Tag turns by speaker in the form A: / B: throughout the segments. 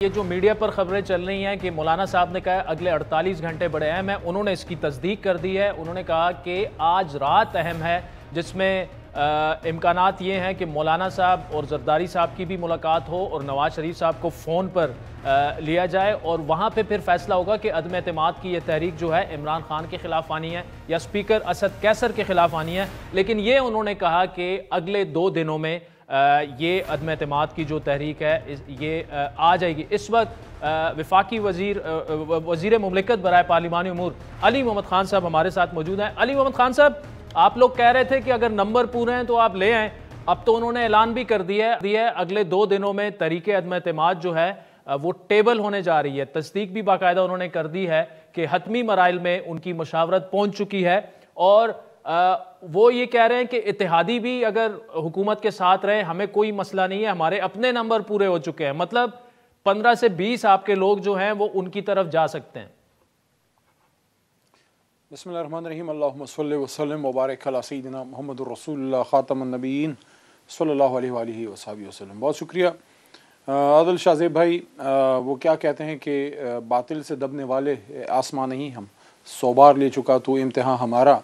A: ये जो मीडिया पर खबरें चल रही हैं कि मौलाना साहब ने कहा अगले 48 घंटे बड़े अहम हैं, उन्होंने इसकी तस्दीक कर दी है। उन्होंने कहा कि आज रात अहम है, जिसमें इम्कानात ये हैं कि मौलाना साहब और जरदारी साहब की भी मुलाकात हो और नवाज शरीफ साहब को फ़ोन पर लिया जाए और वहाँ पे फिर फैसला होगा कि अदम एतमाद की ये तहरीक जो है इमरान खान के ख़िलाफ़ आनी है या स्पीकर असद कैसर के ख़िलाफ़ आनी है। लेकिन ये उन्होंने कहा कि अगले 2 दिनों में ये अदम एतमाद की जो तहरीक है ये आ जाएगी। इस वक्त वफाकी वज़ीर मुमलिकत बराए पार्लिमानी उमूर अली मोहम्मद खान साहब हमारे साथ मौजूद हैं। अली मोहम्मद खान साहब, आप लोग कह रहे थे कि अगर नंबर पूरे हैं तो आप ले आएँ, अब तो उन्होंने ऐलान भी कर दिया है अगले 2 दिनों में तहरीक अदम एतमाद जो है वो टेबल होने जा रही है। तस्दीक भी बाकायदा उन्होंने कर दी है कि हतमी मराइल में उनकी मशावरत पहुँच चुकी है और वो ये कह रहे हैं कि इत्तेहादी भी अगर हुकूमत के साथ रहे हमें कोई मसला नहीं है, हमारे अपने नंबर पूरे हो चुके हैं। मतलब 15 से 20 आपके लोग जो हैं वो उनकी तरफ जा सकते हैं।
B: बिस्मिल्लाहिर्रहमानिर्रहीम, अल्लाहुम्मा सल्लि व सल्लिम व बारिक अला सय्यिदिना मुहम्मदुर रसूलुल्लाह खातमुन नबिय्यीन सल्लल्लाहु अलैहि वसहबिहि वसल्लम। बहुत शुक्रिया आदिल शाहज़ेब भाई। वो क्या कहते हैं कि बातिल से दबने वाले आसमां नहीं, हम 100 बार ले चुका तो इम्तिहान हमारा।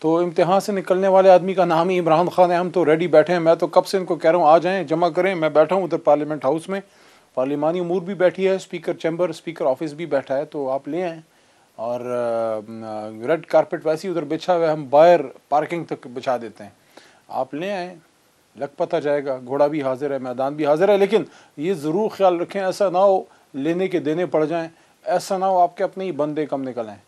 B: तो इम्तिहान से निकलने वाले आदमी का नाम ही इमरान खान है। हम तो रेडी बैठे हैं। मैं तो कब से इनको कह रहा हूँ आ जाएं, जमा करें। मैं बैठा हूँ उधर पार्लियामेंट हाउस में, पार्लिमानी उमूर भी बैठी है, स्पीकर चैम्बर, स्पीकर ऑफिस भी बैठा है। तो आप ले आएँ और रेड कारपेट वैसे ही उधर बिछा हुआ है, हम बाहर पार्किंग तक बिछा देते हैं। आप ले आएँ, लग पता जाएगा। घोड़ा भी हाजिर है, मैदान भी हाजिर है। लेकिन ये ज़रूर ख्याल रखें ऐसा ना हो लेने के देने पड़ जाएँ, ऐसा ना हो आपके अपने ही बंदे कम निकल आएँ।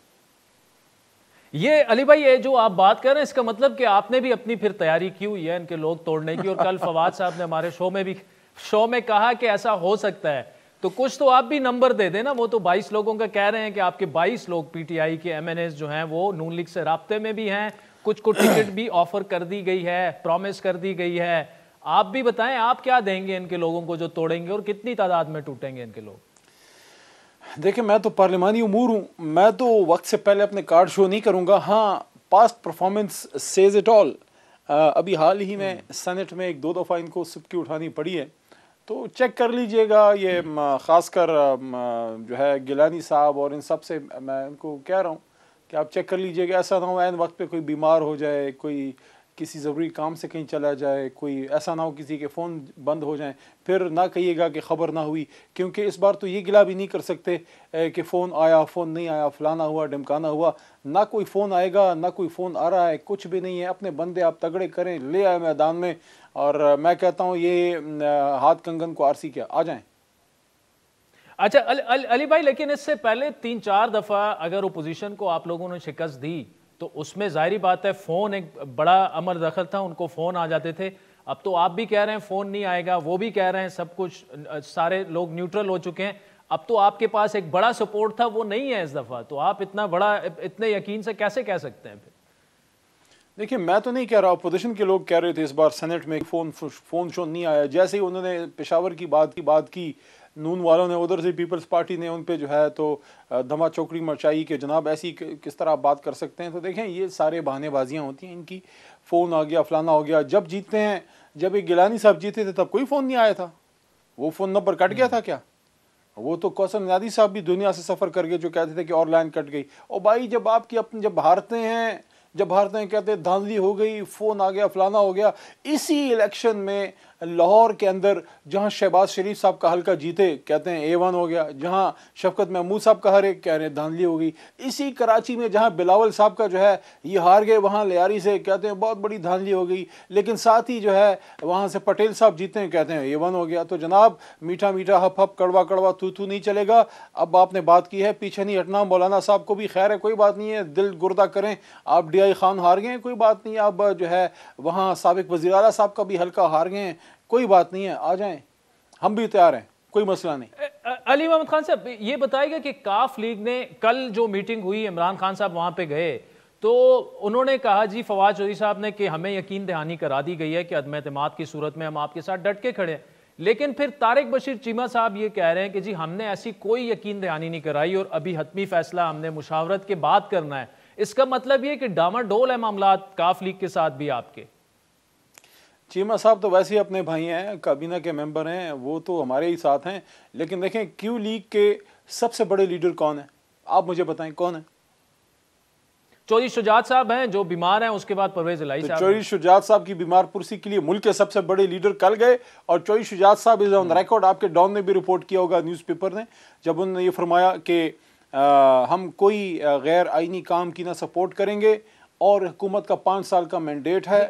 A: ये अली भाई, ये जो आप बात कर रहे हैं इसका मतलब कि आपने भी अपनी फिर तैयारी की हुई है इनके लोग तोड़ने की। और कल फवाद साहब ने हमारे शो में कहा कि ऐसा हो सकता है, तो कुछ तो आप भी नंबर दे देना। वो तो 22 लोगों का कह रहे हैं कि आपके 22 लोग पीटीआई के एमएनएस जो हैं वो नून लीग से राब्ते में भी हैं, कुछ को टिकट भी ऑफर कर दी गई है, प्रॉमिस कर दी गई है। आप भी बताएं, आप क्या देंगे इनके लोगों को जो तोड़ेंगे और कितनी तादाद में टूटेंगे इनके लोग?
B: देखिए, मैं तो पार्लिमानी उमूर हूँ, मैं तो वक्त से पहले अपने कार्ड शो नहीं करूँगा। हाँ, past performance says it all. अभी हाल ही में सेनेट में 1-2 दफ़ा इनको सिपकी उठानी पड़ी है, तो चेक कर लीजिएगा। ये ख़ासकर जो है गिलानी साहब और इन सब से मैं इनको कह रहा हूँ कि आप चेक कर लीजिएगा। ऐसा ना हो ऐन वक्त पे कोई बीमार हो जाए, कोई किसी ज़रूरी काम से कहीं चला जाए, कोई ऐसा ना हो किसी के फ़ोन बंद हो जाएं, फिर ना कहिएगा कि ख़बर ना हुई। क्योंकि इस बार तो ये गिला भी नहीं कर सकते कि फ़ोन आया, फ़ोन नहीं आया, फ़लाना हुआ, ढमकाना हुआ। ना कोई फ़ोन आएगा, ना कोई फ़ोन आ रहा है, कुछ भी नहीं है। अपने बंदे आप तगड़े करें, ले आए मैदान में। और मैं कहता हूँ ये हाथ कंगन को आरसी क्या, आ जाएँ।
A: अच्छा अली भाई, लेकिन इससे पहले 3-4 दफ़ा अगर ओपोजिशन को आप लोगों ने शिकस्त दी तो उसमें जाहिर बात है फ़ोन एक बड़ा अमर दखल था, उनको फ़ोन आ जाते थे। अब तो आप भी कह रहे हैं फ़ोन नहीं आएगा, वो भी कह रहे हैं सब कुछ, सारे लोग न्यूट्रल हो चुके हैं। अब तो आपके पास एक बड़ा सपोर्ट था, वो नहीं है इस दफ़ा। तो आप इतना बड़ा, इतने यकीन से कैसे कह सकते हैं फिर?
B: देखिए, मैं तो नहीं कह रहा, अपोजिशन के लोग कह रहे थे इस बार सेनेट में फ़ोन शोन नहीं आया। जैसे ही उन्होंने पेशावर की बात की, नून वालों ने, उधर से पीपल्स पार्टी ने उन पे जो है तो धमा चौकड़ी मचाई कि जनाब ऐसी किस तरह आप बात कर सकते हैं। तो देखें, ये सारे बहानेबाजियाँ होती हैं इनकी। फ़ोन आ गया, फलाना हो गया। जब जीतते हैं, जब एक गिलानी साहब जीते थे तब कोई फ़ोन नहीं आया था। वो फ़ोन नंबर कट गया था क्या? वो तो कौसम नादी साहब भी दुनिया से सफ़र कर गए जो कहते थे कि और लाइन कट गई। और भाई, जब आपकी अपनी जब हारते हैं कहते हैं धांधली हो गई, फ़ोन आ गया, फलाना हो गया। इसी इलेक्शन में लाहौर के अंदर जहां शहबाज शरीफ साहब का हल्का जीते, कहते हैं A1 हो गया। जहां शफकत महमूद साहब का हारे, कह रहे हैं धांधली हो गई। इसी कराची में जहां बिलावल साहब का जो है ये हार गए, वहां लियारी से, कहते हैं बहुत बड़ी धांधली हो गई। लेकिन साथ ही जो है वहां से पटेल साहब जीते हैं, कहते हैं A1 हो गया। तो जनाब, मीठा मीठा हप हप, कड़वा कड़वा थू थू नहीं चलेगा। अब आपने बात की है, पीछे नहीं हटना। मौलाना साहब को भी खैर है, कोई बात नहीं है, दिल गुर्दा करें। आप DI खान हार गए, कोई बात नहीं। आप जो है वहाँ साबिक वज़ीर आला साहब का भी हल्का हार गए, कोई बात नहीं है, आ जाएं, हम भी तैयार हैं, कोई मसला नहीं।
A: अली मोहम्मद खान साहब, ये बताइएगा कि काफ लीग ने कल जो मीटिंग हुई, इमरान खान साहब वहां पे गए तो उन्होंने कहा जी, फवाद चौधरी साहब ने, कि हमें यकीन दहानी करा दी गई है कि अदम एतमाद की सूरत में हम आपके साथ डट के खड़े हैं। लेकिन फिर तारिक बशीर चीमा साहब ये कह रहे हैं कि जी हमने ऐसी कोई यकीन दहानी नहीं कराई और अभी हतमी फैसला हमने मुशावरत के बाद करना है। इसका मतलब ये कि डामाडोल है मामला काफ लीग के साथ भी आपके।
B: चीमा साहब तो वैसे ही अपने भाई हैं, काबीना के मेंबर हैं, वो तो हमारे ही साथ हैं। लेकिन देखें क्यू लीग के सबसे बड़े लीडर कौन है, आप मुझे बताएं कौन है?
A: चौधरी शुजात साहब हैं जो बीमार हैं, उसके बाद परवेज इलाही साहब।
B: चौधरी शुजात साहब की बीमार पुरसी के लिए मुल्क के सबसे बड़े लीडर कल गए, और चौधरी शुजात साहब इज ऑन रिकॉर्ड, आपके डॉन ने भी रिपोर्ट किया होगा न्यूज़पेपर ने, जब उन्होंने ये फरमाया कि हम कोई गैर आईनी काम की ना सपोर्ट करेंगे, और हुकूमत का 5 साल का मैंडेट है,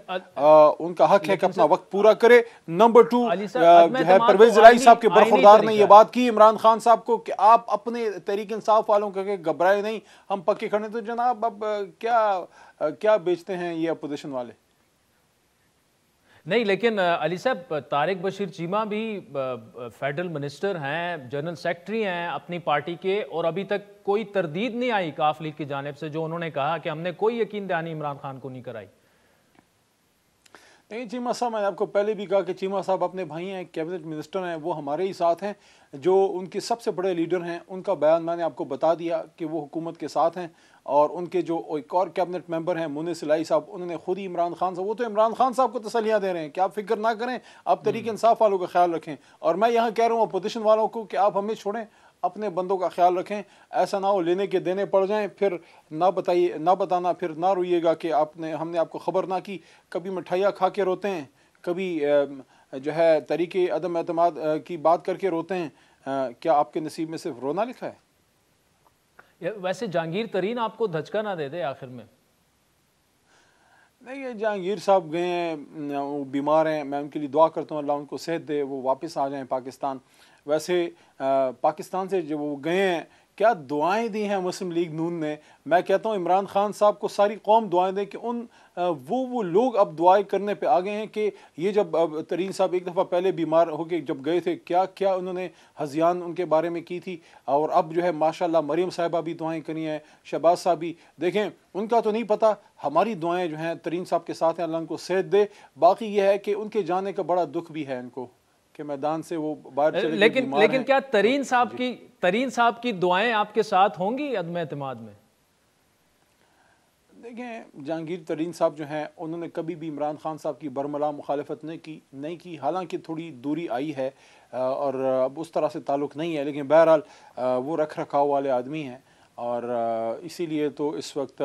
B: उनका हक है कि अपना वक्त पूरा करे। नंबर 2 जो है परवेज इलाही साहब के बरखुरदार ने यह बात की इमरान खान साहब को कि आप अपने तहरीक इंसाफ वालों के घबराए नहीं, हम पक्के खड़े। तो जनाब अब क्या बेचते हैं ये अपोजिशन वाले?
A: नहीं, लेकिन अली साहब, तारिक बशीर चीमा भी फेडरल मिनिस्टर हैं, जनरल सेक्रेटरी हैं अपनी पार्टी के, और अभी तक कोई तरदीद नहीं आई काफ लीग की जानिब से, जो उन्होंने कहा कि हमने कोई यकीन दहानी इमरान खान को नहीं कराई।
B: नहीं, चीमा साहब, मैंने आपको पहले भी कहा कि चीमा साहब अपने भाई हैं, कैबिनेट मिनिस्टर हैं, वो हमारे ही साथ हैं। जो उनके सबसे बड़े लीडर हैं, उनका बयान मैंने आपको बता दिया कि वो हुकूमत के साथ हैं, और उनके जो एक और कैबिनेट मेंबर हैं मुनीस इलाही साहब, उन्होंने खुद ही इमरान खान साहब, वो तो इमरान खान साहब को तसलियाँ दे रहे हैं कि आप फिक्र ना करें, आप तहरीक इंसाफ वालों का ख्याल रखें। और मैं यहाँ कह रहा हूँ अपोजिशन वालों को कि आप हमें छोड़ें, अपने बंदों का ख्याल रखें, ऐसा ना हो लेने के देने पड़ जाएं, फिर ना बताना, फिर ना रोइएगा कि हमने आपको खबर ना की। कभी मिठाइयाँ खा के रोते हैं, कभी जो है तरीके अदम एतमाद की बात करके रोते हैं। क्या आपके नसीब में सिर्फ रोना लिखा है?
A: वैसे जहांगीर तरीन आपको धचका ना दे दे आखिर में?
B: नहीं, ये जहांगीर साहब गए हैं, वो बीमार हैं, मैं उनके लिए दुआ करता हूँ अल्लाह उनको सेहत दे, वो वापस आ जाएं पाकिस्तान। वैसे पाकिस्तान से जब वो गए हैं, क्या दुआएं दी हैं मुस्लिम लीग नून ने। मैं कहता हूँ इमरान खान साहब को सारी कौम दुआएं दें कि वो लोग अब दुआएं करने पे आ गए हैं कि ये जब तरीन साहब एक दफ़ा पहले बीमार होके जब गए थे, क्या क्या उन्होंने हज़ियान उनके बारे में की थी, और अब जो है माशाल्लाह मरीम साहिबा भी दुआएं करी हैं, शहबाज साहब भी। देखें, उनका तो नहीं पता, हमारी दुआएं जो हैं तरीन साहब के साथ हैं, अल्लाह उनको सेहत दे। बाकी यह है कि उनके जाने का बड़ा दुख भी है इनको कि मैदान से वो बाहर चले।
A: लेकिन क्या तरीन साहब की दुआएं आपके साथ होंगी अदम एतमाद में?
B: देखें, जहांगीर तरीन साहब जो हैं, उन्होंने कभी भी इमरान खान साहब की बरमला मुखालफत नहीं की। हालांकि थोड़ी दूरी आई है और अब उस तरह से ताल्लुक़ नहीं है, लेकिन बहरहाल वो रख रखाव वाले आदमी हैं, और इसीलिए तो इस वक्त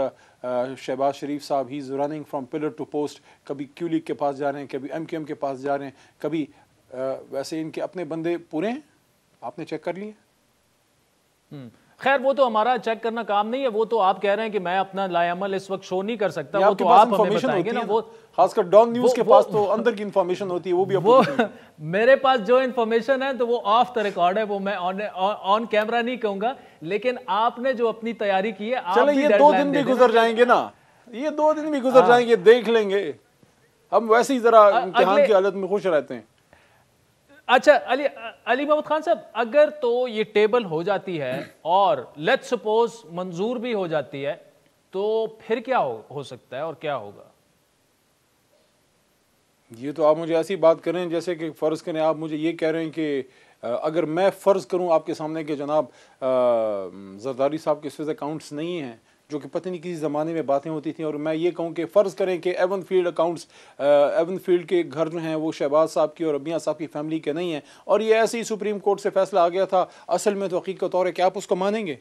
B: शहबाज शरीफ साहब he is running from pillar to post. कभी क्यू लीग के पास जा रहे हैं, कभी MQM के पास जा रहे हैं, कभी वैसे इनके अपने बंदे पूरे हैं, आपने चेक कर लिए?
A: खैर, वो तो हमारा चेक करना काम नहीं है, वो तो आप कह रहे हैं कि मैं अपना लायामल इस वक्त शो नहीं कर सकता, वो तो आप हमें बताएंगे ना। वो
B: खासकर डॉन न्यूज़ के पास तो अंदर की इंफॉर्मेशन होती है, वो
A: मेरे पास जो इंफॉर्मेशन है तो वो ऑफ द रिकॉर्ड है, वो मैं ऑन कैमरा नहीं कहूंगा। लेकिन आपने जो अपनी तैयारी की है,
B: चलो ये 2 दिन भी गुजर जाएंगे ना, ये 2 दिन भी गुजर जाएंगे, देख लेंगे। हम वैसे ही जरा इम्तिहान की हालत में खुश रहते हैं।
A: अच्छा, अली मोहम्मद खान साहब, अगर तो ये टेबल हो जाती है और लेट्स सपोज मंजूर भी हो जाती है, तो फिर क्या हो सकता है और क्या होगा?
B: ये तो आप मुझे ऐसी बात करें जैसे कि फ़र्ज करें आप मुझे ये कह रहे हैं कि अगर मैं फ़र्ज़ करूं आपके सामने कि जनाब जरदारी साहब के स्विस अकाउंट्स नहीं हैं, जो कि पता नहीं किसी ज़माने में बातें होती थी, और मैं ये कहूँ कि फ़र्ज़ करें कि Avenfield accounts, Avenfield के घर जो हैं वो शहबाज साहब की और मियां साहब की फैमिली के नहीं हैं, और ये ऐसे ही सुप्रीम कोर्ट से फैसला आ गया था, असल में तो हकीकत और है, क्या आप उसको मानेंगे?